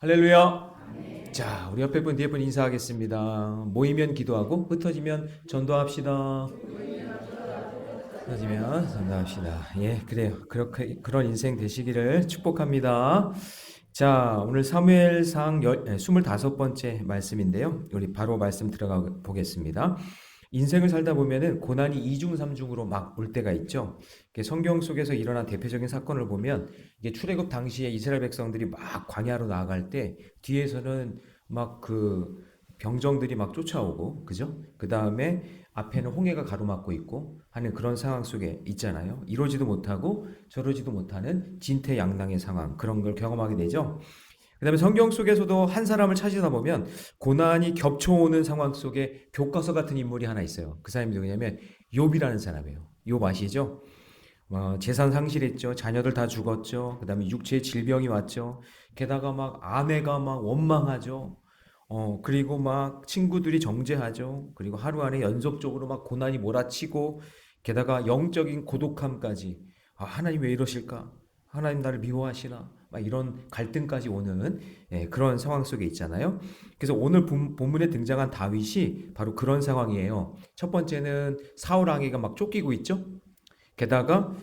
할렐루야. 자, 우리 옆에 분 뒤에 분 인사하겠습니다. 모이면 기도하고 흩어지면 전도합시다. 흩어지면 전도합시다. 예, 그래요. 그렇게 그런 인생 되시기를 축복합니다. 자, 오늘 사무엘상 25번째 말씀인데요. 우리 바로 말씀 들어가 보겠습니다. 인생을 살다 보면은 고난이 이중삼중으로 막 올 때가 있죠. 성경 속에서 일어난 대표적인 사건을 보면 이게 출애굽 당시에 이스라엘 백성들이 막 광야로 나아갈 때 뒤에서는 막 그 병정들이 막 쫓아오고, 그죠? 그 다음에 앞에는 홍해가 가로막고 있고 하는 그런 상황 속에 있잖아요. 이러지도 못하고 저러지도 못하는 진퇴양난의 상황, 그런 걸 경험하게 되죠. 그 다음에 성경 속에서도 한 사람을 찾으다 보면 고난이 겹쳐오는 상황 속에 교과서 같은 인물이 하나 있어요. 그 사람이 누구냐면 욥이라는 사람이에요. 욥 아시죠? 재산 상실했죠. 자녀들 다 죽었죠. 그 다음에 육체의 질병이 왔죠. 게다가 막 아내가 막 원망하죠. 그리고 막 친구들이 정죄하죠. 그리고 하루 안에 연속적으로 막 고난이 몰아치고, 게다가 영적인 고독함까지. 하나님 왜 이러실까? 하나님 나를 미워하시나? 막 이런 갈등까지 오는 그런 상황 속에 있잖아요. 그래서 오늘 본문에 등장한 다윗이 바로 그런 상황이에요. 첫 번째는 사울 왕이가 막 쫓기고 있죠. 게다가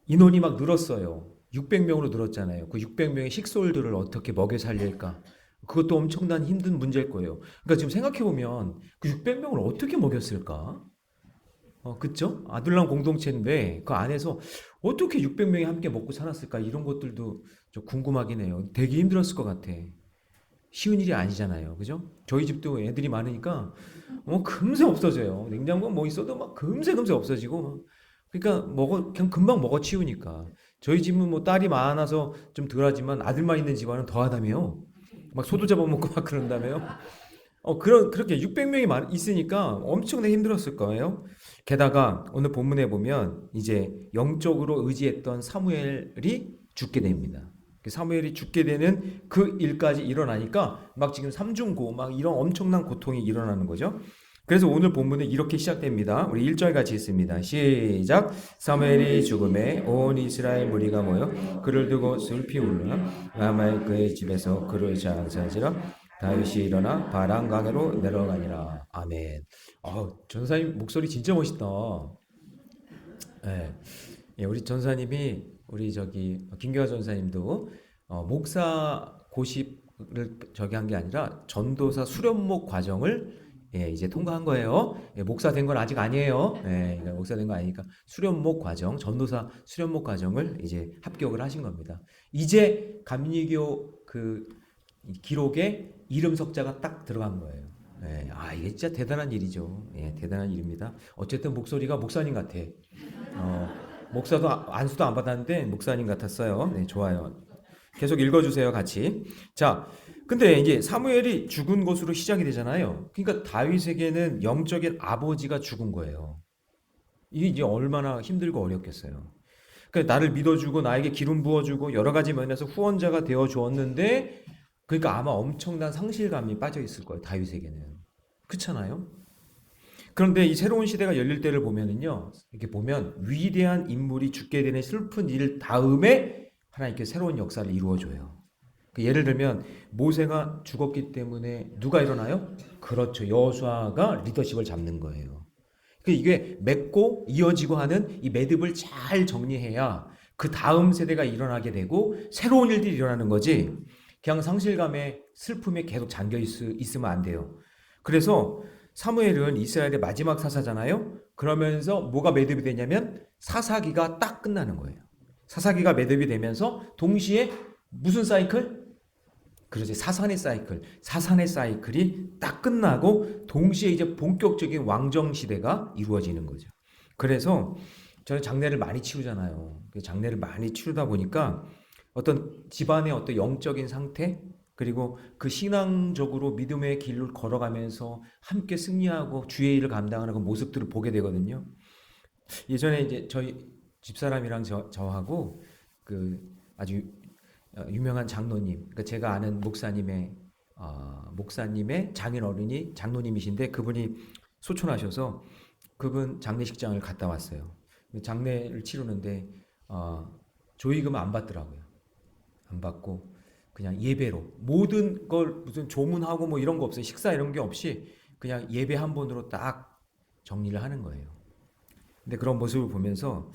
인원이 막 늘었어요. 600명으로 늘었잖아요. 그 600명의 식솔들을 어떻게 먹여 살릴까? 그것도 엄청난 힘든 문제일 거예요. 그러니까 지금 생각해보면 그 600명을 어떻게 먹였을까? 그쵸? 아둘람 공동체인데 그 안에서 어떻게 600명이 함께 먹고 살았을까? 이런 것들도 좀 궁금하긴 해요. 되게 힘들었을 것 같아. 쉬운 일이 아니잖아요. 그죠? 저희 집도 애들이 많으니까 금세 없어져요. 냉장고 뭐 있어도 막 금세 없어지고 막. 그러니까 그냥 금방 먹어 치우니까. 저희 집은 뭐 딸이 많아서 좀 덜하지만 아들만 있는 집안은 더하다며요. 막 소도 잡아먹고 막 그런다며요. 그렇게 600명이 있으니까 엄청나게 힘들었을 거예요. 게다가 오늘 본문에 보면 이제 영적으로 의지했던 사무엘이 죽게 됩니다. 사무엘이 죽게 되는 그 일까지 일어나니까 막 지금 삼중고 막 이런 엄청난 고통이 일어나는 거죠. 그래서 오늘 본문은 이렇게 시작됩니다. 우리 1절 같이 읽습니다. 시작. 사무엘이 죽음에 온 이스라엘 무리가 모여 그를 두고 슬피 울라. 아말그의 집에서 그를 장사지라. 다윗이 일어나 바람강으로 내려가니라. 아멘. 전사님 목소리 진짜 멋있다. 예. 예, 우리 전사님이 우리 김경화 전사님도 목사 고시를 저기 한 게 아니라 전도사 수련목 과정을 이제 통과한 거예요. 목사 된 건 아직 아니에요. 그러니까 목사 된 거 아니니까 수련목 과정, 전도사 수련목 과정을 이제 합격을 하신 겁니다. 이제 감리교 그 기록에 이름 석자가 딱 들어간 거예요. 이게 진짜 대단한 일이죠. 대단한 일입니다. 어쨌든 목소리가 목사님 같아. 목사도 안수도 안 받았는데 목사님 같았어요. 네, 좋아요. 계속 읽어주세요, 같이. 자, 근데 이제 사무엘이 죽은 것으로 시작이 되잖아요. 그러니까 다윗에게는 영적인 아버지가 죽은 거예요. 이게 이제 얼마나 힘들고 어렵겠어요. 그러니까 나를 믿어주고 나에게 기름 부어주고 여러 가지 면에서 후원자가 되어 주었는데, 그러니까 아마 엄청난 상실감이 빠져 있을 거예요, 다윗에게는. 그렇잖아요? 그런데 이 새로운 시대가 열릴 때를 보면은요, 이렇게 보면 위대한 인물이 죽게 되는 슬픈 일 다음에 하나님께 새로운 역사를 이루어줘요. 예를 들면 모세가 죽었기 때문에 누가 일어나요? 그렇죠. 여호수아가 리더십을 잡는 거예요. 이게 맺고 이어지고 하는 이 매듭을 잘 정리해야 그 다음 세대가 일어나게 되고 새로운 일들이 일어나는 거지. 그냥 상실감에 슬픔에 계속 잠겨 있으면 안 돼요. 그래서 사무엘은 이스라엘의 마지막 사사잖아요. 그러면서 뭐가 매듭이 되냐면 사사기가 딱 끝나는 거예요. 사사기가 매듭이 되면서 동시에 무슨 사이클? 그렇지, 사산의 사이클. 사산의 사이클이 딱 끝나고 동시에 이제 본격적인 왕정 시대가 이루어지는 거죠. 그래서 저는 장례를 많이 치르잖아요. 장례를 많이 치르다 보니까 어떤 집안의 어떤 영적인 상태, 그리고 그 신앙적으로 믿음의 길을 걸어가면서 함께 승리하고 주의 일을 감당하는 그 모습들을 보게 되거든요. 예전에 이제 저희 집사람이랑 저하고 그 아주 유명한 장로님, 그러니까 제가 아는 목사님의 장인 어른이 장로님이신데 그분이 소천하셔서 그분 장례식장을 갔다 왔어요. 장례를 치르는데 조의금을 안 받더라고요. 안 받고 그냥 예배로 모든 걸 무슨 조문하고 뭐 이런 거 없어요. 식사 이런 게 없이 그냥 예배 한 번으로 딱 정리를 하는 거예요. 근데 그런 모습을 보면서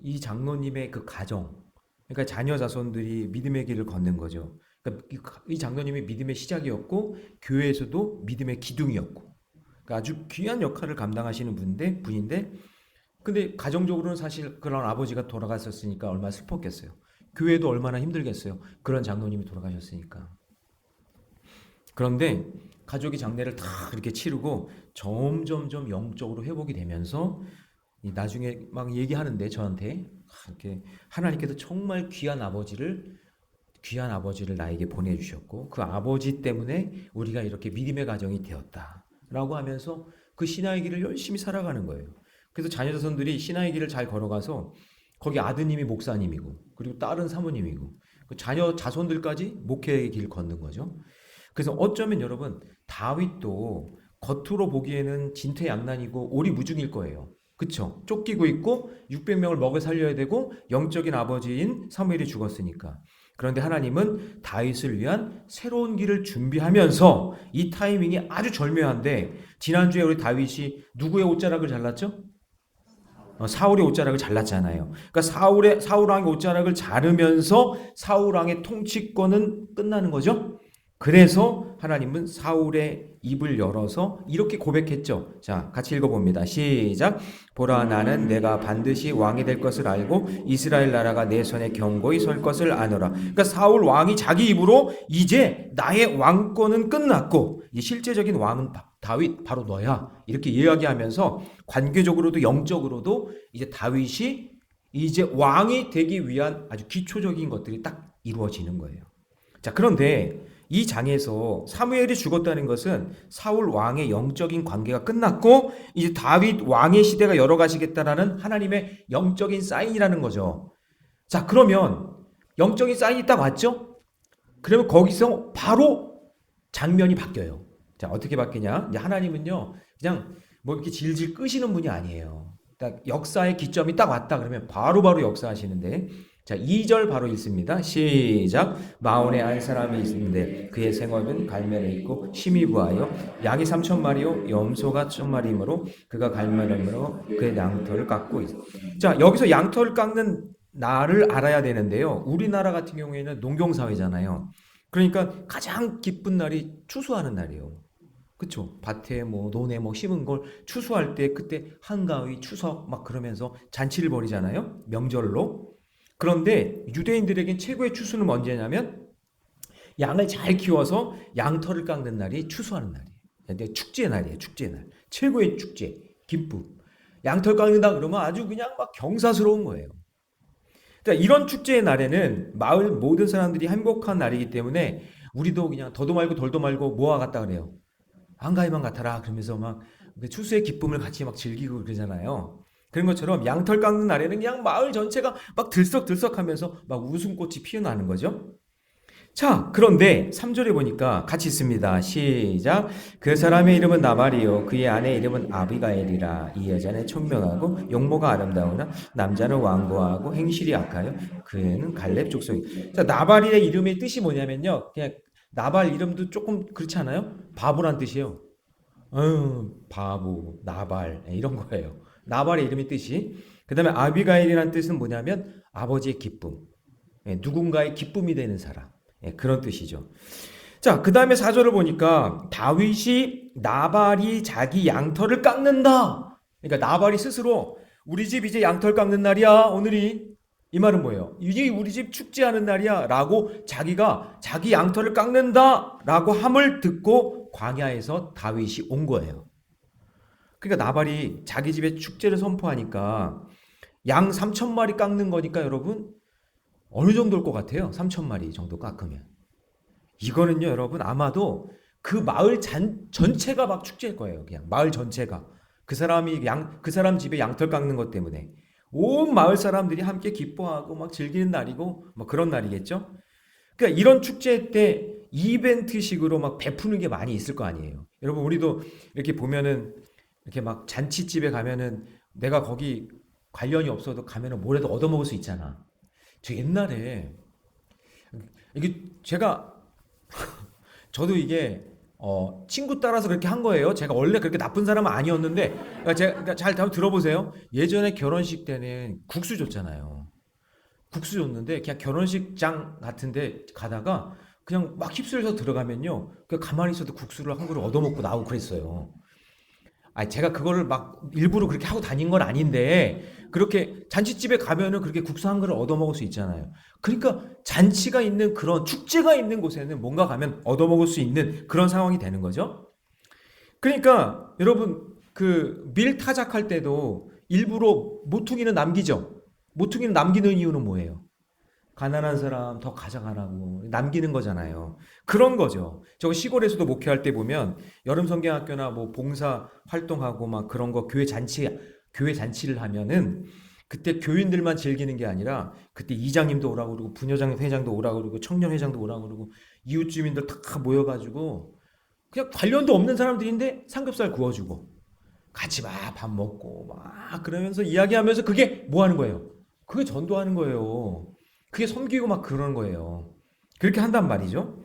이 장로님의 그 가정, 그러니까 자녀 자손들이 믿음의 길을 걷는 거죠. 그러니까 이 장로님이 믿음의 시작이었고 교회에서도 믿음의 기둥이었고, 그러니까 아주 귀한 역할을 감당하시는 분인데, 근데 가정적으로는 사실 그런 아버지가 돌아갔었으니까 얼마나 슬펐겠어요. 교회도 얼마나 힘들겠어요. 그런 장로님이 돌아가셨으니까. 그런데 가족이 장례를 다 이렇게 치르고 점점점 영적으로 회복이 되면서 나중에 막 얘기하는데 저한테 이렇게 하나님께서 정말 귀한 아버지를 나에게 보내주셨고 그 아버지 때문에 우리가 이렇게 믿음의 가정이 되었다라고 하면서 그 신앙의 길을 열심히 살아가는 거예요. 그래서 자녀 자손들이 신앙의 길을 잘 걸어가서 거기 아드님이 목사님이고 그리고 딸은 사모님이고 그 자녀 자손들까지 목회의 길 걷는 거죠. 그래서 어쩌면 여러분 다윗도 겉으로 보기에는 진퇴양난이고 오리무중일 거예요. 그쵸? 쫓기고 있고 600명을 먹여 살려야 되고 영적인 아버지인 사무엘이 죽었으니까. 그런데 하나님은 다윗을 위한 새로운 길을 준비하면서 이 타이밍이 아주 절묘한데 지난주에 우리 다윗이 누구의 옷자락을 잘랐죠? 사울의 옷자락을 잘랐잖아요. 그러니까 사울 왕의 옷자락을 자르면서 사울 왕의 통치권은 끝나는 거죠. 그래서 하나님은 사울의 입을 열어서 이렇게 고백했죠. 자, 같이 읽어봅니다. 시작. 보라, 나는 내가 반드시 왕이 될 것을 알고 이스라엘 나라가 내 손에 견고히 설 것을 아노라. 그러니까 사울 왕이 자기 입으로 이제 나의 왕권은 끝났고 이 실제적인 왕은 다윗 바로 너야. 이렇게 이야기하면서 관계적으로도 영적으로도 이제 다윗이 이제 왕이 되기 위한 아주 기초적인 것들이 딱 이루어지는 거예요. 자, 그런데 이 장에서 사무엘이 죽었다는 것은 사울 왕의 영적인 관계가 끝났고 이제 다윗 왕의 시대가 열어가시겠다라는 하나님의 영적인 사인이라는 거죠. 자, 그러면 영적인 사인이 딱 왔죠? 그러면 거기서 바로 장면이 바뀌어요. 자, 어떻게 바뀌냐? 이제 하나님은요, 그냥 뭐 이렇게 질질 끄시는 분이 아니에요. 딱 역사의 기점이 딱 왔다 그러면 바로바로 역사하시는데, 자, 2절 바로 읽습니다. 시작. 마온에 한 사람이 있는데 그의 생업은 갈멜에 있고 심히 부하여 양이 3,000마리요 염소가 1,000마리이므로 그가 갈멜으로 그의 양털을 깎고 있어. 자, 여기서 양털을 깎는 날을 알아야 되는데요. 우리나라 같은 경우에는 농경사회잖아요. 그러니까 가장 기쁜 날이 추수하는 날이에요. 그쵸? 밭에 뭐 논에 뭐 심은 걸 추수할 때 그때 한가위 추석 막 그러면서 잔치를 벌이잖아요. 명절로. 그런데 유대인들에겐 최고의 추수는 언제냐면 양을 잘 키워서 양털을 깎는 날이 추수하는 날이에요. 근데 축제의 날이에요. 축제의 날. 최고의 축제. 기쁨. 양털 깎는다 그러면 아주 그냥 막 경사스러운 거예요. 그러니까 이런 축제의 날에는 마을 모든 사람들이 행복한 날이기 때문에 우리도 그냥 더도 말고 덜도 말고 모아 갔다 그래요. 한가위만 같아라 그러면서 막 추수의 기쁨을 같이 막 즐기고 그러잖아요. 그런 것처럼 양털 깎는 날에는 그냥 마을 전체가 막 들썩들썩하면서 막 웃음꽃이 피어나는 거죠. 자, 그런데 3절에 보니까 같이 있습니다. 시작. 그 사람의 이름은 나발이요 그의 아내 이름은 아비가일이라. 이 여자는 총명하고 용모가 아름다우나 남자는 완고하고 행실이 악하여 그는 갈렙 족속이. 자, 나발의 이름의 뜻이 뭐냐면요. 그냥 나발 이름도 조금 그렇지 않아요? 바보란 뜻이에요. 바보, 나발 이런 거예요. 나발의 이름의 뜻이. 그 다음에 아비가일이라는 뜻은 뭐냐면 아버지의 기쁨, 누군가의 기쁨이 되는 사람, 그런 뜻이죠. 자, 그 다음에 4절을 보니까 다윗이 나발이 자기 양털을 깎는다. 그러니까 나발이 스스로 우리 집 이제 양털 깎는 날이야 오늘이. 이 말은 뭐예요? 이제 우리 집 축제하는 날이야 라고 자기가 자기 양털을 깎는다 라고 함을 듣고 광야에서 다윗이 온 거예요. 그러니까 나발이 자기 집에 축제를 선포하니까 양 3,000마리 깎는 거니까 여러분 어느 정도일 것 같아요? 3,000마리 정도 깎으면. 이거는요 여러분 아마도 그 마을 전체가 막 축제일 거예요. 그냥 마을 전체가. 그 사람 집에 양털 깎는 것 때문에 온 마을 사람들이 함께 기뻐하고 막 즐기는 날이고 뭐 그런 날이겠죠. 그러니까 이런 축제 때 이벤트식으로 막 베푸는 게 많이 있을 거 아니에요. 여러분 우리도 이렇게 보면은 이렇게 막 잔치집에 가면은 내가 거기 관련이 없어도 가면은 뭐라도 얻어먹을 수 있잖아. 저 옛날에 이게 제가 저도 이게 친구 따라서 그렇게 한 거예요. 제가 원래 그렇게 나쁜 사람은 아니었는데 제가 잘 들어보세요. 예전에 결혼식 때는 국수 줬잖아요. 국수 줬는데 그냥 결혼식장 같은데 가다가 그냥 막 휩쓸려서 들어가면요. 그 가만히 있어도 국수를 한 그릇 얻어먹고 나오고 그랬어요. 제가 그거를 막 일부러 그렇게 하고 다닌 건 아닌데 그렇게 잔치집에 가면은 그렇게 국수 한 그릇 얻어먹을 수 있잖아요. 그러니까 잔치가 있는 그런 축제가 있는 곳에는 뭔가 가면 얻어먹을 수 있는 그런 상황이 되는 거죠. 그러니까 여러분 그 밀타작할 때도 일부러 모퉁이는 남기죠. 모퉁이는 남기는 이유는 뭐예요? 가난한 사람 더 가져가라고 남기는 거잖아요. 그런 거죠. 저 시골에서도 목회할 때 보면 여름 성경학교나 뭐 봉사 활동하고 막 그런 거 교회 잔치를 하면은 그때 교인들만 즐기는 게 아니라 그때 이장님도 오라고 그러고 부녀장 회장도 오라고 그러고 청년 회장도 오라고 그러고 이웃 주민들 다 모여가지고 그냥 관련도 없는 사람들인데 삼겹살 구워주고 같이 막 밥 먹고 막 그러면서 이야기하면서 그게 뭐 하는 거예요? 그게 전도하는 거예요. 그게 섬기고 막 그러는 거예요. 그렇게 한단 말이죠.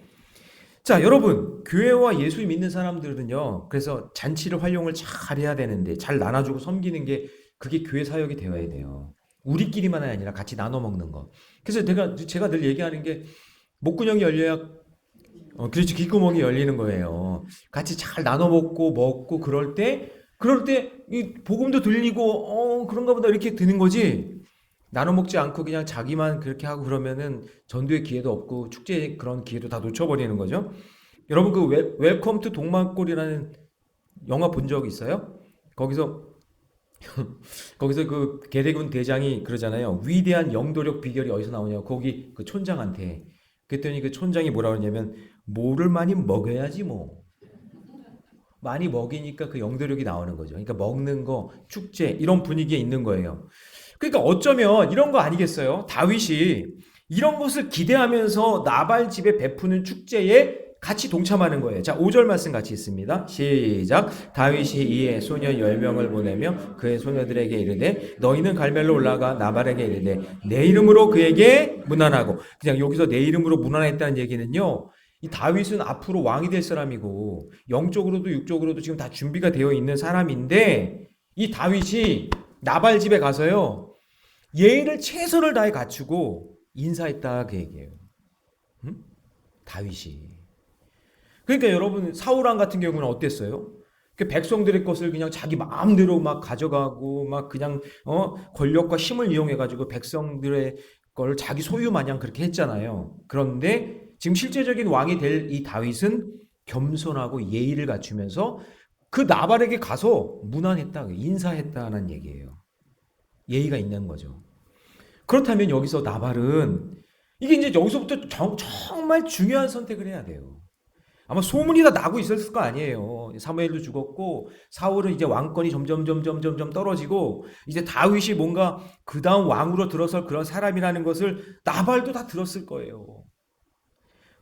자, 여러분, 교회와 예수 믿는 사람들은요, 그래서 잔치를 활용을 잘 해야 되는데, 잘 나눠주고 섬기는 게 그게 교회 사역이 되어야 돼요. 우리끼리만 아니라 같이 나눠 먹는 거. 그래서 제가 늘 얘기하는 게, 목구멍이 열려야, 그렇지, 귓구멍이 열리는 거예요. 같이 잘 나눠 먹고, 그럴 때, 이 복음도 들리고, 그런가 보다 이렇게 드는 거지. 나눠 먹지 않고 그냥 자기만 그렇게 하고 그러면은 전도의 기회도 없고 축제의 그런 기회도 다 놓쳐버리는 거죠. 여러분 그 웰컴 투 동막골이라는 영화 본 적 있어요? 거기서 거기서 그 계대군 대장이 그러잖아요. 위대한 영도력 비결이 어디서 나오냐고 거기 그 촌장한테. 그랬더니 그 촌장이 뭐라 그러냐면 뭐를 많이 먹여야지 뭐. 많이 먹이니까 그 영도력이 나오는 거죠. 그러니까 먹는 거, 축제 이런 분위기에 있는 거예요. 그러니까 어쩌면 이런 거 아니겠어요? 다윗이 이런 것을 기대하면서 나발 집에 베푸는 축제에 같이 동참하는 거예요. 자, 5절 말씀 같이 있습니다. 시작. 다윗이 이에 소녀 10명을 보내며 그의 소녀들에게 이르되 너희는 갈멜로 올라가 나발에게 이르되 내 이름으로 그에게 문안하고 그냥 여기서 내 이름으로 문안했다는 얘기는요. 이 다윗은 앞으로 왕이 될 사람이고 영적으로도 육적으로도 지금 다 준비가 되어 있는 사람인데 이 다윗이 나발 집에 가서요. 예의를 최선을 다해 갖추고 인사했다 그 얘기예요. 응? 다윗이. 그러니까 여러분 사울 왕 같은 경우는 어땠어요? 그 백성들의 것을 그냥 자기 마음대로 막 가져가고 막 그냥 권력과 힘을 이용해 가지고 백성들의 걸 자기 소유 마냥 그렇게 했잖아요. 그런데 지금 실제적인 왕이 될 이 다윗은 겸손하고 예의를 갖추면서 그 나발에게 가서 문안했다, 인사했다는 얘기예요. 예의가 있는 거죠. 그렇다면 여기서 나발은 이게 이제 여기서부터 정말 중요한 선택을 해야 돼요. 아마 소문이 다 나고 있었을 거 아니에요. 사무엘도 죽었고 사울은 이제 왕권이 점점 떨어지고 이제 다윗이 뭔가 그 다음 왕으로 들어설 그런 사람이라는 것을 나발도 다 들었을 거예요.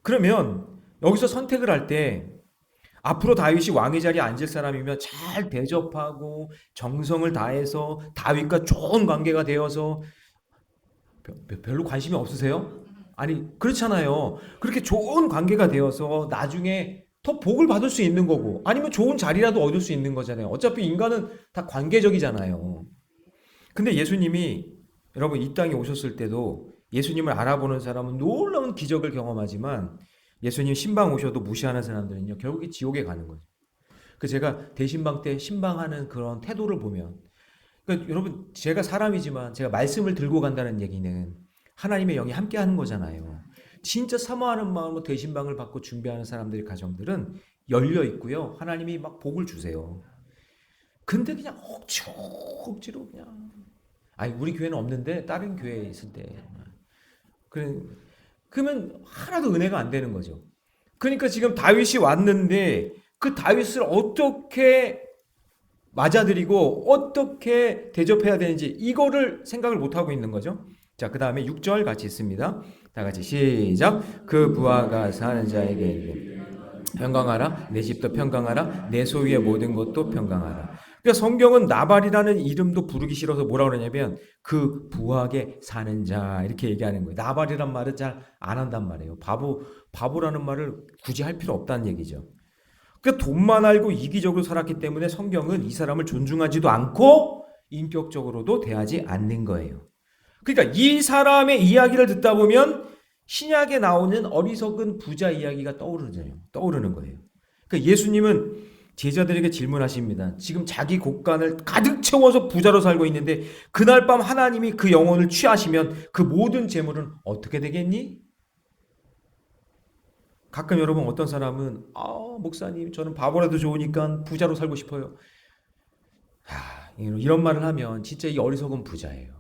그러면 여기서 선택을 할 때 앞으로 다윗이 왕의 자리에 앉을 사람이면 잘 대접하고 정성을 다해서 다윗과 좋은 관계가 되어서 별로 관심이 없으세요? 아니 그렇잖아요. 그렇게 좋은 관계가 되어서 나중에 더 복을 받을 수 있는 거고 아니면 좋은 자리라도 얻을 수 있는 거잖아요. 어차피 인간은 다 관계적이잖아요. 근데 예수님이 여러분 이 땅에 오셨을 때도 예수님을 알아보는 사람은 놀라운 기적을 경험하지만 예수님 신방 오셔도 무시하는 사람들은요 결국에 지옥에 가는 거죠. 그 제가 대신방 때 신방하는 그런 태도를 보면 그러니까 여러분 제가 사람이지만 제가 말씀을 들고 간다는 얘기는 하나님의 영이 함께하는 거잖아요. 진짜 사모하는 마음으로 대신방을 받고 준비하는 사람들의 가정들은 열려 있고요. 하나님이 막 복을 주세요. 근데 그냥 억지로 그냥 아니 우리 교회는 없는데 다른 교회에 있을 때 그러면 하나도 은혜가 안 되는 거죠. 그러니까 지금 다윗이 왔는데 그 다윗을 어떻게 맞아들이고 어떻게 대접해야 되는지 이거를 생각을 못 하고 있는 거죠. 자, 그 다음에 6절 같이 있습니다. 다 같이 시작. 그 부하가 사는 자에게 평강하라. 내 집도 평강하라. 내 소유의 모든 것도 평강하라. 그러니까 성경은 나발이라는 이름도 부르기 싫어서 뭐라 그러냐면 그 부하게 사는 자 이렇게 얘기하는 거예요. 나발이란 말을 잘 안 한단 말이에요. 바보라는 말을 굳이 할 필요 없다는 얘기죠. 그러니까 돈만 알고 이기적으로 살았기 때문에 성경은 이 사람을 존중하지도 않고 인격적으로도 대하지 않는 거예요. 그러니까 이 사람의 이야기를 듣다 보면 신약에 나오는 어리석은 부자 이야기가 떠오르는 거예요. 그러니까 예수님은 제자들에게 질문하십니다. 지금 자기 곳간을 가득 채워서 부자로 살고 있는데 그날 밤 하나님이 그 영혼을 취하시면 그 모든 재물은 어떻게 되겠니? 가끔 여러분 어떤 사람은 목사님 저는 바보라도 좋으니까 부자로 살고 싶어요. 이런 말을 하면 진짜 이 어리석은 부자예요.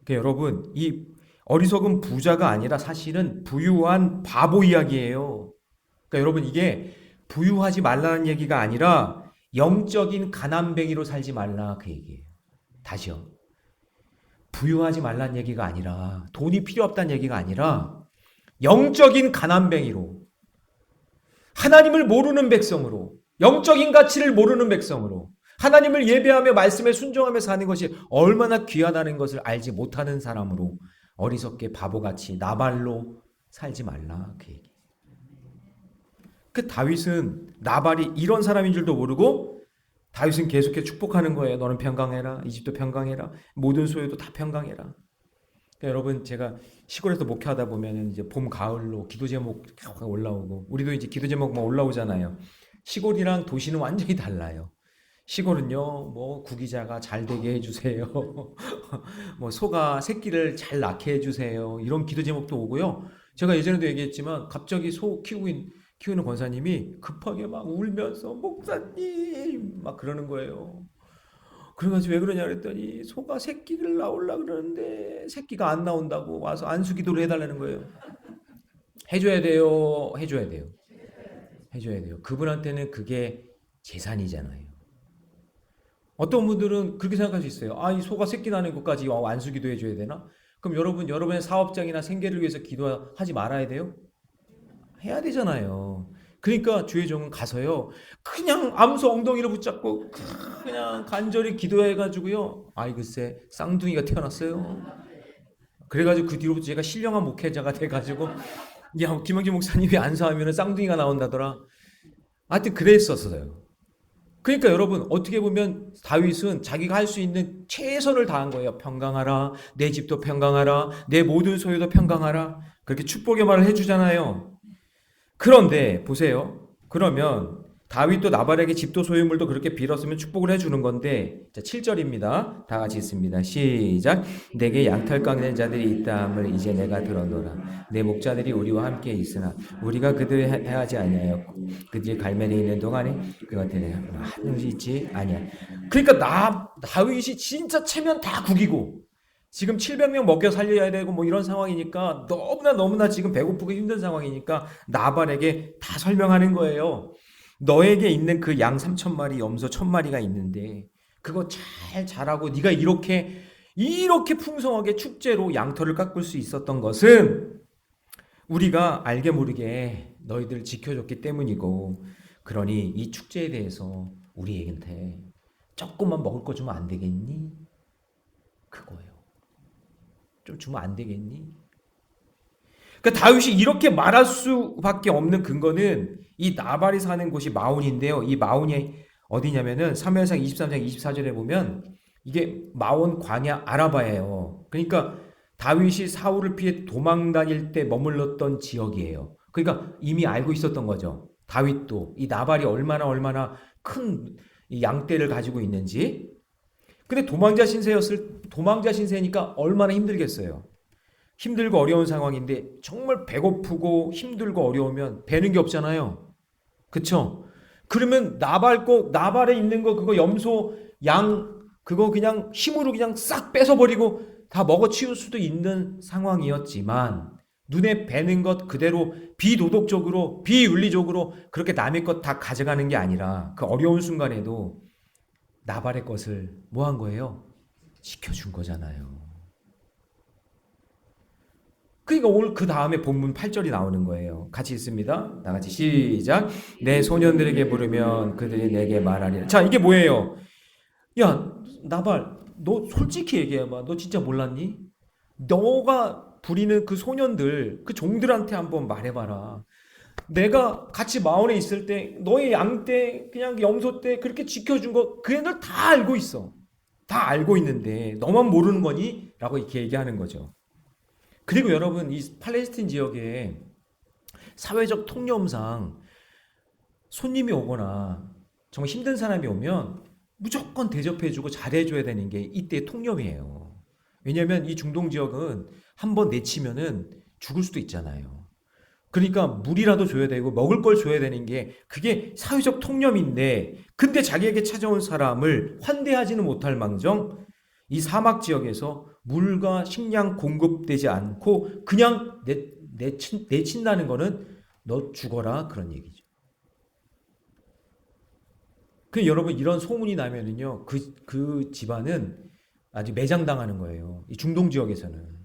그러니까 여러분 이 어리석은 부자가 아니라 사실은 부유한 바보 이야기예요. 그러니까 여러분 이게 부유하지 말라는 얘기가 아니라 영적인 가난뱅이로 살지 말라 그 얘기예요. 다시요. 부유하지 말라는 얘기가 아니라 돈이 필요 없다는 얘기가 아니라 영적인 가난뱅이로 하나님을 모르는 백성으로 영적인 가치를 모르는 백성으로 하나님을 예배하며 말씀에 순종하며 사는 것이 얼마나 귀하다는 것을 알지 못하는 사람으로 어리석게 바보같이 나발로 살지 말라 그 얘기. 그 다윗은 나발이 이런 사람인 줄도 모르고 다윗은 계속해서 축복하는 거예요. 너는 평강해라. 이 집도 평강해라. 모든 소유도 다 평강해라. 그러니까 여러분 제가 시골에서 목회하다 보면 이제 봄 가을로 기도 제목 올라오고 우리도 이제 기도 제목만 올라오잖아요. 시골이랑 도시는 완전히 달라요. 시골은요, 뭐 구기자가 잘 되게 해주세요. 뭐 소가 새끼를 잘 낳게 해주세요. 이런 기도 제목도 오고요. 제가 예전에도 얘기했지만 갑자기 소 키우는 권사님이 급하게 막 울면서 목사님 막 그러는 거예요. 그래가지고 왜 그러냐 그랬더니 소가 새끼를 낳으려고 그러는데 새끼가 안 나온다고 와서 안수기도를 해달라는 거예요. 해줘야 돼요. 해줘야 돼요. 해줘야 돼요. 그분한테는 그게 재산이잖아요. 어떤 분들은 그렇게 생각할 수 있어요. 이 소가 새끼 나는 것까지 안수기도 해줘야 되나? 그럼 여러분의 사업장이나 생계를 위해서 기도하지 말아야 돼요? 해야 되잖아요. 그러니까 주의 종은 가서요. 그냥 암소 엉덩이를 붙잡고 그냥 간절히 기도해가지고요. 글쎄 쌍둥이가 태어났어요. 그래가지고 그 뒤로부터 제가 신령한 목회자가 돼가지고 야 김영기 목사님이 안수하면 쌍둥이가 나온다더라. 하여튼 그랬었어요. 그러니까 여러분 어떻게 보면 다윗은 자기가 할 수 있는 최선을 다한 거예요. 평강하라. 내 집도 평강하라. 내 모든 소유도 평강하라. 그렇게 축복의 말을 해주잖아요. 그런데 보세요. 그러면 다윗도 나발에게 집도 소유물도 그렇게 빌었으면 축복을 해주는 건데 자 7절입니다. 다 같이 읽습니다. 시작. 내게 양털 깎는 자들이 있다함을 이제 내가 들었노라. 내 목자들이 우리와 함께 있으나 우리가 그들을 해하지 아니하였고 그들이 갈멜에 있는 동안에 그것들에 하늘이 있지 아니하. 그러니까 다윗이 진짜 체면 다 구기고 지금 700명 먹여 살려야 되고 뭐 이런 상황이니까 너무나 지금 배고프고 힘든 상황이니까 나발에게 다 설명하는 거예요. 너에게 있는 그 양 3,000마리, 염소 1,000마리가 있는데 그거 잘 자라고 네가 이렇게 풍성하게 축제로 양털을 깎을 수 있었던 것은 우리가 알게 모르게 너희들 지켜줬기 때문이고 그러니 이 축제에 대해서 우리한테 조금만 먹을 거 주면 안 되겠니? 그거예요. 좀 주면 안 되겠니? 그러니까 다윗이 이렇게 말할 수밖에 없는 근거는 이 나발이 사는 곳이 마온인데요. 이 마온이 어디냐면은 사무엘상 23장 24절에 보면 이게 마온 광야 아라바예요. 그러니까 다윗이 사울을 피해 도망 다닐 때 머물렀던 지역이에요. 그러니까 이미 알고 있었던 거죠. 다윗도 이 나발이 얼마나 큰 양떼를 가지고 있는지. 근데 도망자 신세니까 얼마나 힘들겠어요. 힘들고 어려운 상황인데 정말 배고프고 힘들고 어려우면 배는 게 없잖아요. 그쵸? 그러면 나발에 있는 거 그거 염소 양 그거 그냥 힘으로 그냥 싹 뺏어버리고 다 먹어치울 수도 있는 상황이었지만 눈에 뵈는 것 그대로 비도덕적으로 비윤리적으로 그렇게 남의 것 다 가져가는 게 아니라 그 어려운 순간에도 나발의 것을 뭐 한 거예요? 지켜준 거잖아요. 그러니까 오늘 그 다음에 본문 8절이 나오는 거예요. 같이 읽습니다. 다 같이 시작. 내 소년들에게 부르면 그들이 내게 말하리라. 자, 이게 뭐예요? 야, 나발, 너 솔직히 얘기해봐. 너 진짜 몰랐니? 너가 부리는 그 소년들, 그 종들한테 한번 말해봐라. 내가 같이 마을에 있을 때 너의 양 때 그냥 염소 때 그렇게 지켜준 거 그 애들 다 알고 있어. 다 알고 있는데 너만 모르는 거니? 라고 이렇게 얘기하는 거죠. 그리고 여러분 이 팔레스틴 지역에 사회적 통념상 손님이 오거나 정말 힘든 사람이 오면 무조건 대접해주고 잘해줘야 되는 게 이때의 통념이에요. 왜냐하면 이 중동 지역은 한번 내치면은 죽을 수도 있잖아요. 그러니까 물이라도 줘야 되고 먹을 걸 줘야 되는 게 그게 사회적 통념인데 근데 자기에게 찾아온 사람을 환대하지는 못할 망정 이 사막 지역에서 물과 식량 공급되지 않고 그냥 내친다는 거는 너 죽어라 그런 얘기죠. 그 여러분 이런 소문이 나면은요 그 집안은 아주 매장당하는 거예요. 이 중동 지역에서는.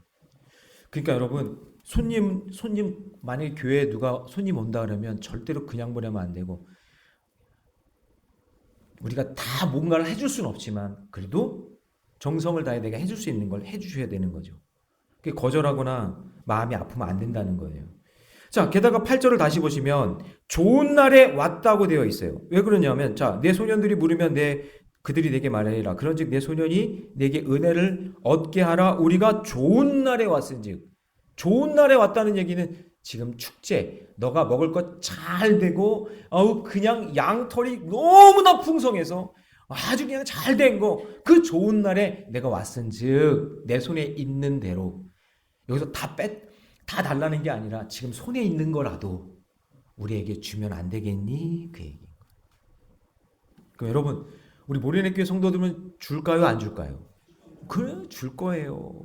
그러니까 여러분 손님 만약에 교회에 누가 손님 온다 그러면 절대로 그냥 보내면 안 되고 우리가 다 뭔가를 해줄 수는 없지만 그래도 정성을 다해 내가 해줄 수 있는 걸 해주셔야 되는 거죠. 그게 거절하거나 마음이 아프면 안 된다는 거예요. 자, 게다가 8절을 다시 보시면 좋은 날에 왔다고 되어 있어요. 왜 그러냐면 자, 내 소년들이 물으면 그들이 내게 말하리라. 그런즉 내 소년이 내게 은혜를 얻게 하라. 우리가 좋은 날에 왔은즉 좋은 날에 왔다는 얘기는 지금 축제, 너가 먹을 것 잘 되고, 그냥 양털이 너무나 풍성해서 아주 그냥 잘 된 거, 그 좋은 날에 내가 왔은즉 내 손에 있는 대로 여기서 다 달라는 게 아니라 지금 손에 있는 거라도 우리에게 주면 안 되겠니? 그 얘기. 그럼 여러분, 우리 모래내교회 성도들은 줄까요, 안 줄까요? 그래, 줄 거예요.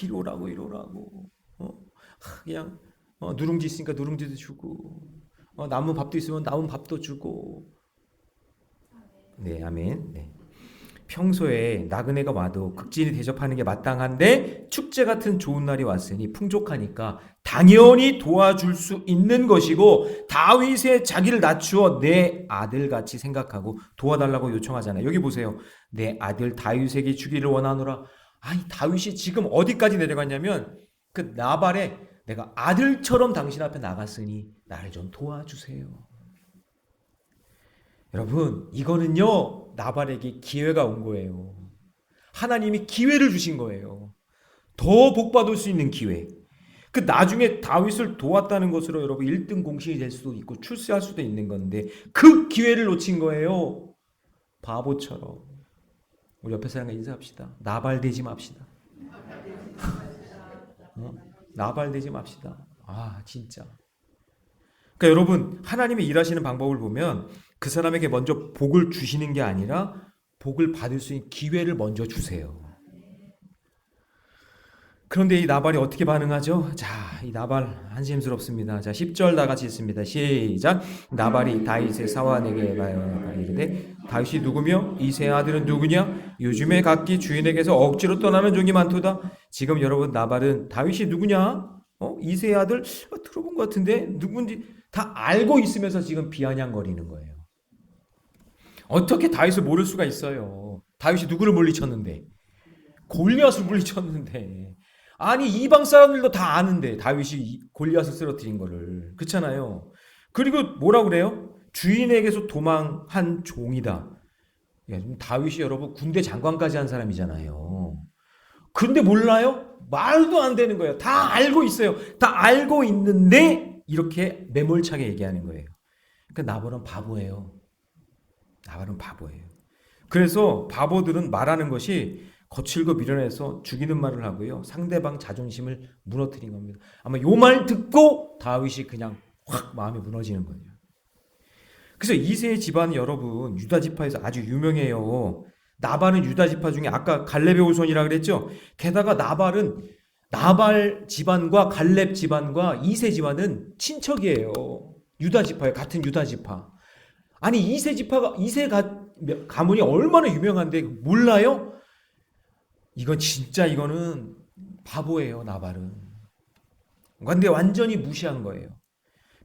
이러라고. 그냥 누룽지 있으니까 누룽지도 주고 남은 밥도 있으면 남은 밥도 주고. 네, 아멘. 네. 평소에 나그네가 와도 극진히 대접하는 게 마땅한데 축제 같은 좋은 날이 왔으니 풍족하니까 당연히 도와줄 수 있는 것이고 다윗의 자기를 낮추어 내 아들같이 생각하고 도와달라고 요청하잖아요. 여기 보세요. 내 아들 다윗에게 주기를 원하노라. 아니 다윗이 지금 어디까지 내려갔냐면 그 나발에 내가 아들처럼 당신 앞에 나갔으니 나를 좀 도와주세요. 여러분 이거는요 나발에게 기회가 온 거예요. 하나님이 기회를 주신 거예요. 더 복받을 수 있는 기회. 그 나중에 다윗을 도왔다는 것으로 여러분 1등 공신이 될 수도 있고 출세할 수도 있는 건데 그 기회를 놓친 거예요. 바보처럼. 우리 옆에 사람과 인사합시다. 나발되지 맙시다. 나발되지 맙시다. 진짜. 그러니까 여러분 하나님이 일하시는 방법을 보면 그 사람에게 먼저 복을 주시는 게 아니라 복을 받을 수 있는 기회를 먼저 주세요. 그런데 이 나발이 어떻게 반응하죠? 자, 이 나발 한심스럽습니다. 자, 10절 다 같이 읽습니다. 시작. 나발이 다윗의 사환에게 이르되 다윗이 누구며 이새의 아들은 누구냐? 요즘에 각기 주인에게서 억지로 떠나는 종이 많도다. 지금 여러분 나발은 다윗이 누구냐? 이새의 아들 들어본 것 같은데 누군지 다 알고 있으면서 지금 비아냥거리는 거예요. 어떻게 다윗을 모를 수가 있어요? 다윗이 누구를 물리쳤는데? 골리앗을 물리쳤는데. 아니 이방 사람들도 다 아는데 다윗이 골리앗을 쓰러뜨린 거를. 그렇잖아요. 그리고 뭐라고 그래요? 주인에게서 도망한 종이다. 다윗이 여러분 군대 장관까지 한 사람이잖아요. 근데 몰라요? 말도 안 되는 거예요. 다 알고 있어요. 다 알고 있는데 이렇게 매몰차게 얘기하는 거예요. 그러니까 나발은 바보예요. 나발은 바보예요. 그래서 바보들은 말하는 것이 거칠고 미련해서 죽이는 말을 하고요. 상대방 자존심을 무너뜨린 겁니다. 아마 요 말 듣고 다윗이 그냥 확 마음이 무너지는 거예요. 그래서 이새의 집안은 여러분 유다 지파에서 아주 유명해요. 나발은 유다 지파 중에 아까 갈렙의 후손이라 그랬죠. 게다가 나발 집안과 갈렙 집안과 이새 집안은 친척이에요. 유다 지파예요. 같은 유다 지파. 아니 이새 가문이 얼마나 유명한데 몰라요? 이거는 바보예요. 나발은. 근데 완전히 무시한 거예요.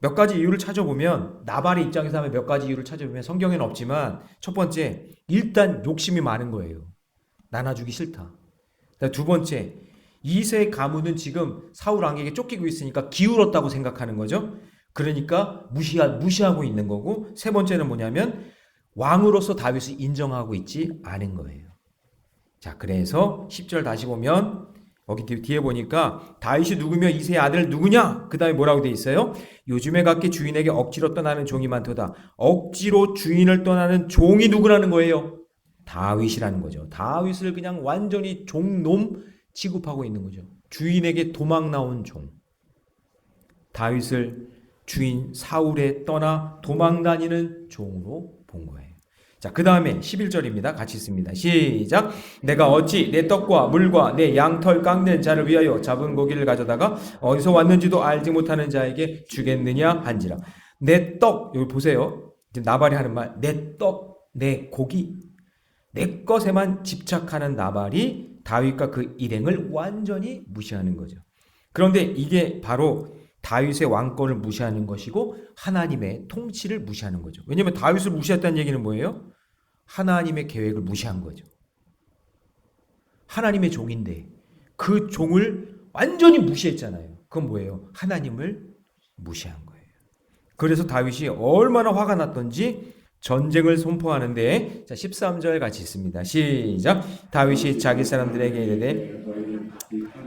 몇 가지 이유를 찾아보면, 나발의 입장에서 하면 몇 가지 이유를 찾아보면 성경에는 없지만, 첫 번째, 일단 욕심이 많은 거예요. 나눠주기 싫다. 두 번째, 이세 가문은 지금 사울 왕에게 쫓기고 있으니까 기울었다고 생각하는 거죠. 그러니까 무시하고 있는 거고, 세 번째는 뭐냐면 왕으로서 다윗을 인정하고 있지 않은 거예요. 자, 그래서 10절 다시 보면 여기 뒤에 보니까 다윗이 누구며 이새의 아들 누구냐? 그 다음에 뭐라고 돼 있어요? 요즘에 같게 주인에게 억지로 떠나는 종이 많도다. 억지로 주인을 떠나는 종이 누구라는 거예요? 다윗이라는 거죠. 다윗을 그냥 완전히 종놈 취급하고 있는 거죠. 주인에게 도망 나온 종. 다윗을 주인 사울에 떠나 도망 다니는 종으로 본 거예요. 자, 그 다음에 11절입니다. 같이 읽습니다. 시작. 내가 어찌 내 떡과 물과 내 양털 깎는 자를 위하여 잡은 고기를 가져다가 어디서 왔는지도 알지 못하는 자에게 주겠느냐 한지라. 내 떡, 여기 보세요. 나발이 하는 말, 내 떡, 내 고기, 내 것에만 집착하는 나발이 다윗과 그 일행을 완전히 무시하는 거죠. 그런데 이게 바로 다윗의 왕권을 무시하는 것이고 하나님의 통치를 무시하는 거죠. 왜냐하면 다윗을 무시했다는 얘기는 뭐예요? 하나님의 계획을 무시한 거죠. 하나님의 종인데 그 종을 완전히 무시했잖아요. 그건 뭐예요? 하나님을 무시한 거예요. 그래서 다윗이 얼마나 화가 났던지 전쟁을 선포하는데, 자, 13절 같이 있습니다. 시작. 다윗이 자기 사람들에게 이르되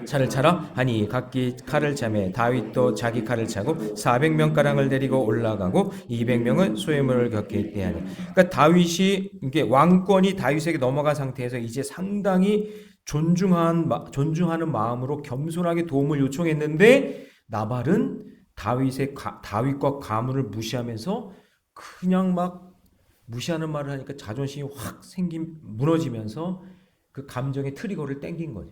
차를 차라 하니 각기 칼을 차매 다윗도 자기 칼을 차고 400명 가량을 데리고 올라가고 200명은 소유물을 겪게 대하니. 그러니까 다윗이 이게 왕권이 다윗에게 넘어간 상태에서 이제 상당히 존중하는 마음으로 겸손하게 도움을 요청했는데 나발은 다윗과 가문을 무시하면서 그냥 막 무시하는 말을 하니까 자존심이 확 무너지면서 그 감정의 트리거를 땡긴 거죠.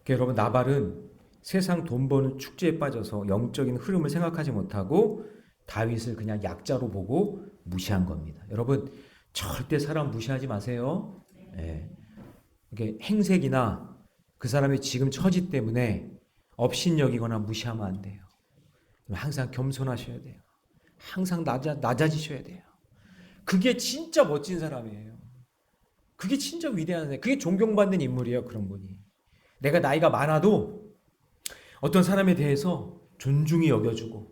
그러니까 여러분, 나발은 세상 돈 버는 축제에 빠져서 영적인 흐름을 생각하지 못하고 다윗을 그냥 약자로 보고 무시한 겁니다. 여러분, 절대 사람 무시하지 마세요. 네. 이게 행색이나 그 사람의 지금 처지 때문에 업신여기거나 무시하면 안 돼요. 항상 겸손하셔야 돼요. 항상 낮아지셔야 돼요. 그게 진짜 멋진 사람이에요. 그게 진짜 위대한 사람. 그게 존경받는 인물이에요. 그런 분이. 내가 나이가 많아도 어떤 사람에 대해서 존중히 여겨주고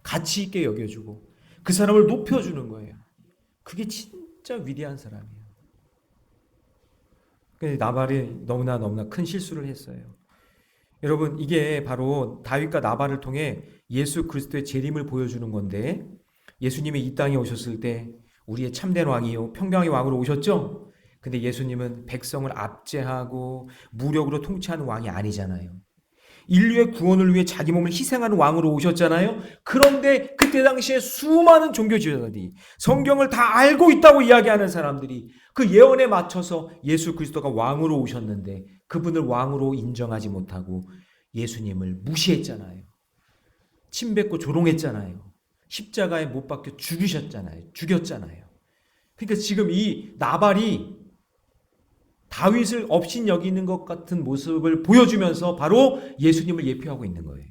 가치 있게 여겨주고 그 사람을 높여주는 거예요. 그게 진짜 위대한 사람이에요. 나발이 너무나 큰 실수를 했어요. 여러분, 이게 바로 다윗과 나발을 통해 예수 그리스도의 재림을 보여주는 건데, 예수님이 이 땅에 오셨을 때 우리의 참된 왕이요 평강의 왕으로 오셨죠? 근데 예수님은 백성을 압제하고 무력으로 통치하는 왕이 아니잖아요. 인류의 구원을 위해 자기 몸을 희생하는 왕으로 오셨잖아요. 그런데 그때 당시에 수많은 종교 지도자들이 성경을 다 알고 있다고 이야기하는 사람들이 그 예언에 맞춰서 예수 그리스도가 왕으로 오셨는데 그분을 왕으로 인정하지 못하고 예수님을 무시했잖아요. 침뱉고 조롱했잖아요. 십자가에 못 박혀 죽였잖아요. 그러니까 지금 이 나발이 다윗을 업신 여기는 것 같은 모습을 보여주면서 바로 예수님을 예표하고 있는 거예요.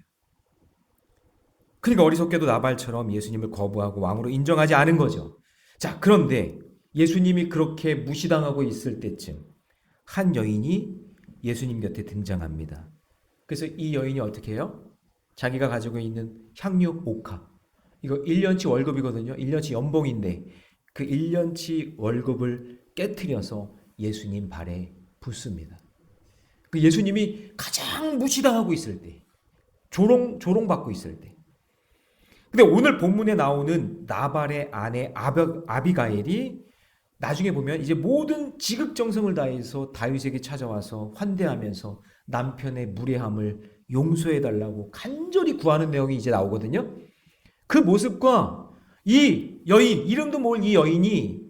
그러니까 어리석게도 나발처럼 예수님을 거부하고 왕으로 인정하지 않은 거죠. 자, 그런데 예수님이 그렇게 무시당하고 있을 때쯤 한 여인이 예수님 곁에 등장합니다. 그래서 이 여인이 어떻게 해요? 자기가 가지고 있는 향유 옥합, 이거 1년치 월급이거든요. 1년치 연봉인데 그 1년치 월급을 깨트려서 예수님 발에 붓습니다. 그 예수님이 가장 무시당하고 있을 때, 조롱받고 있을 때. 근데 오늘 본문에 나오는 나발의 아내 아비가일이 나중에 보면 이제 모든 지극정성을 다해서 다윗에게 찾아와서 환대하면서 남편의 무례함을 용서해달라고 간절히 구하는 내용이 이제 나오거든요. 그 모습과 이 여인, 이름도 모를 이 여인이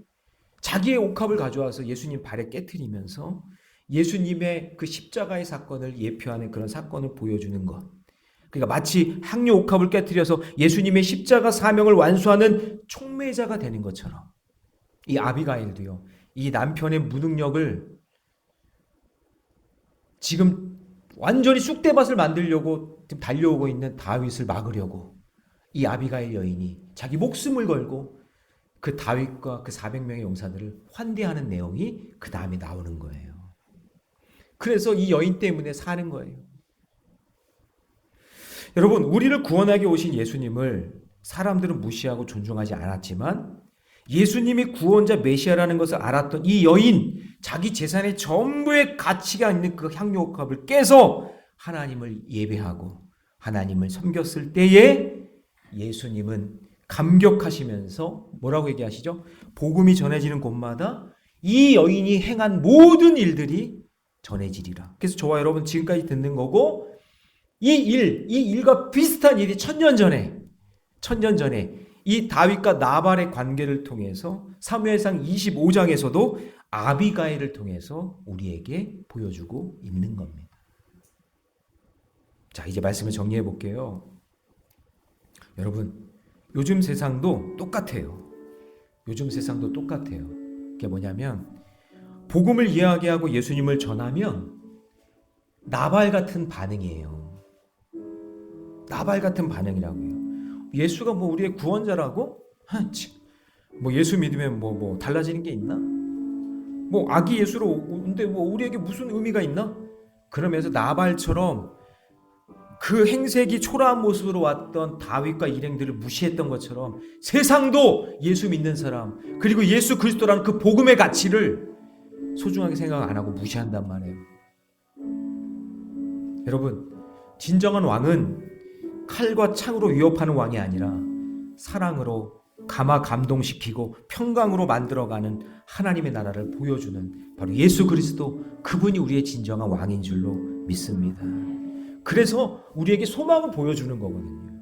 자기의 옥합을 가져와서 예수님 발에 깨트리면서 예수님의 그 십자가의 사건을 예표하는 그런 사건을 보여주는 것. 그러니까 마치 향유 옥합을 깨트려서 예수님의 십자가 사명을 완수하는 촉매자가 되는 것처럼 이 아비가일도요, 이 남편의 무능력을 지금 완전히 쑥대밭을 만들려고 지금 달려오고 있는 다윗을 막으려고 이 아비가일 여인이 자기 목숨을 걸고 그 다윗과 그 400명의 용사들을 환대하는 내용이 그 다음에 나오는 거예요. 그래서 이 여인 때문에 사는 거예요. 여러분, 우리를 구원하게 오신 예수님을 사람들은 무시하고 존중하지 않았지만 예수님이 구원자 메시아라는 것을 알았던 이 여인, 자기 재산의 전부의 가치가 있는 그 향료값을 깨서 하나님을 예배하고 하나님을 섬겼을 때에 예수님은 감격하시면서 뭐라고 얘기하시죠? 복음이 전해지는 곳마다 이 여인이 행한 모든 일들이 전해지리라. 그래서 저와 여러분 지금까지 듣는 거고 이 일과 비슷한 일이 천년 전에 이 다윗과 나발의 관계를 통해서 사무엘상 25장에서도 아비가일을 통해서 우리에게 보여주고 있는 겁니다. 자, 이제 말씀을 정리해 볼게요. 여러분, 요즘 세상도 똑같아요. 그게 뭐냐면 복음을 이야기하고 예수님을 전하면 나발 같은 반응이에요. 나발 같은 반응이라고요. 예수가 뭐 우리의 구원자라고? 뭐 예수 믿으면 뭐 달라지는 게 있나? 뭐 아기 예수로 오는데 뭐 우리에게 무슨 의미가 있나? 그러면서 나발처럼 그 행색이 초라한 모습으로 왔던 다윗과 일행들을 무시했던 것처럼 세상도 예수 믿는 사람 그리고 예수 그리스도라는 그 복음의 가치를 소중하게 생각 안 하고 무시한단 말이에요. 여러분, 진정한 왕은 칼과 창으로 위협하는 왕이 아니라 사랑으로 감동시키고 평강으로 만들어가는 하나님의 나라를 보여주는 바로 예수 그리스도, 그분이 우리의 진정한 왕인 줄로 믿습니다. 그래서 우리에게 소망을 보여주는 거거든요.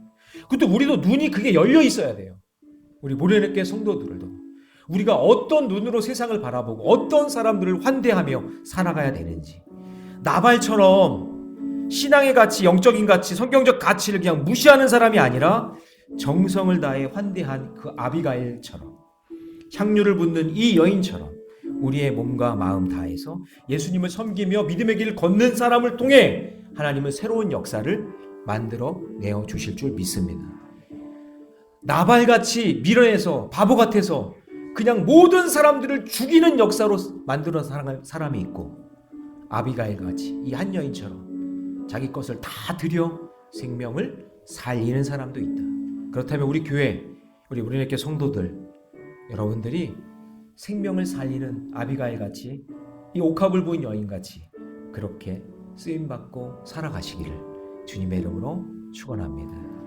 근데 우리도 눈이 그게 열려 있어야 돼요. 우리 모래내교회 성도들도 우리가 어떤 눈으로 세상을 바라보고 어떤 사람들을 환대하며 살아가야 되는지, 나발처럼 신앙의 가치, 영적인 가치, 성경적 가치를 그냥 무시하는 사람이 아니라 정성을 다해 환대한 그 아비가일처럼, 향유를 붓는 이 여인처럼 우리의 몸과 마음 다해서 예수님을 섬기며 믿음의 길을 걷는 사람을 통해 하나님은 새로운 역사를 만들어 내어 주실 줄 믿습니다. 나발같이 밀어내서 바보 같아서 그냥 모든 사람들을 죽이는 역사로 만들어 살아갈 사람이 있고, 아비가일같이 이 한 여인처럼 자기 것을 다 들여 생명을 살리는 사람도 있다. 그렇다면 우리 교회, 우리 모래내교회 성도들, 여러분들이 생명을 살리는 아비가일같이 이 옥합을 부은 여인같이 그렇게 쓰임받고 살아가시기를 주님의 이름으로 축원합니다.